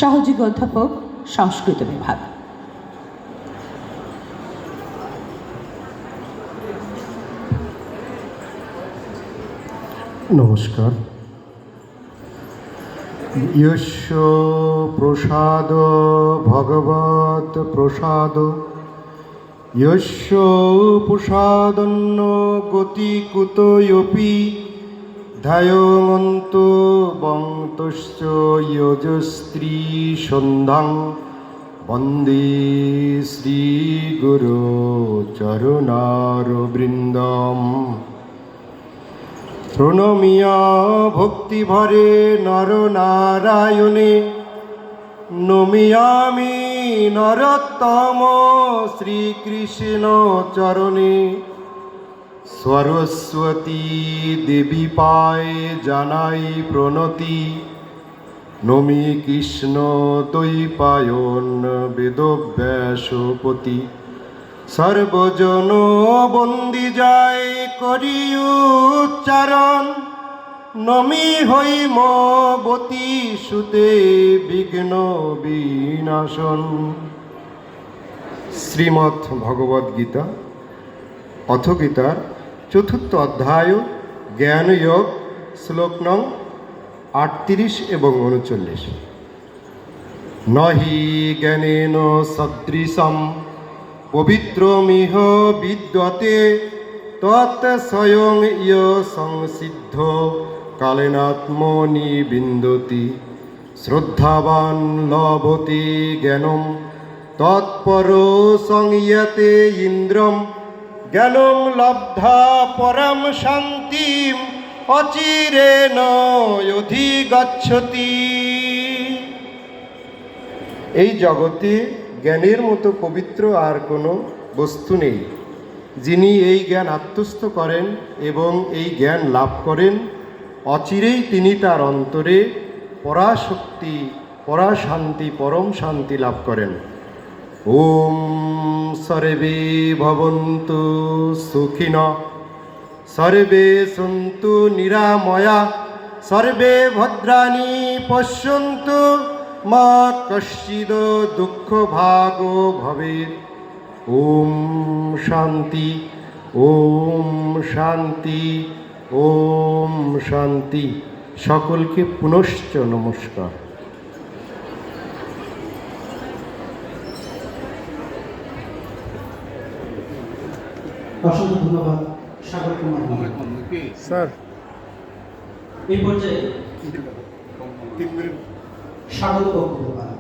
সহযোগী অধ্যাপক, সংস্কৃত বিভাগ। নমস্কার। ইয়স্য প্রসাদ ভগবত প্রসাদ, ইয়স্য প্রসাদন্ন গতি কুতোপি ধ্যায়ন্ত বংতশ্চ যজস্ত্রী সন্ধ্যাং বন্দে শ্রীগুরু চরণারবিন্দম। প্রণমিয়া ভক্তিভরে নর নারায়ণে, নমিয়ামি নরোত্তম শ্রীকৃষ্ণ চরণে। সরস্বতী দেবী পায় জানাই প্রণতি, নমি কৃষ্ণ দ্বৈপায়ন বেদব্যাসপতি। সর্বজন বন্দি যায় করি উচ্চারণ, নমি হৈমবতী সুতে বিঘ্ন বিনাশন। শ্রীমদ্ ভগবদ গীতা অথ গীতার চতুর্থ অধ্যায় জ্ঞানযোগ, শ্লোক নং 38 এবং 39। নহি জ্ঞানেন সদৃশম পবিত্রমিহ বিদ্যতে, তৎ স্বয়ং ইয় সংসিদ্ধ কালেনাত্মনি বিন্দতি। শ্রদ্ধাবান লভতে জ্ঞানম তৎপর সংযতে ইন্দ্রম, জ্ঞানং লব্ধা পরম শান্তিম অচিরেণ অধিগচ্ছতি। এই জগতে জ্ঞানের মতো পবিত্র আর কোনো বস্তু নেই। যিনি এই জ্ঞান আত্মস্থ করেন এবং এই জ্ঞান লাভ করেন, অচিরেই তিনি তার অন্তরে পরাশক্তি, পরাশান্তি, পরম শান্তি লাভ করেন। ওম সর্বে ভবন্তু সুখিনঃ, সর্বে সন্তু নিরাময়া, সর্বে ভদ্রাণি পশ্যন্তু, মা কশ্চিদ দুঃখ ভাগো ভবেৎ। ওম শান্তি, ওম শান্তি, ওম শান্তি। সকলকে পুনশ্চ নমস্কার। অসংখ্য ধন্যবাদ সাগর কুমার স্যার, এই পর্যায়ে স্বাগত বক্তব্য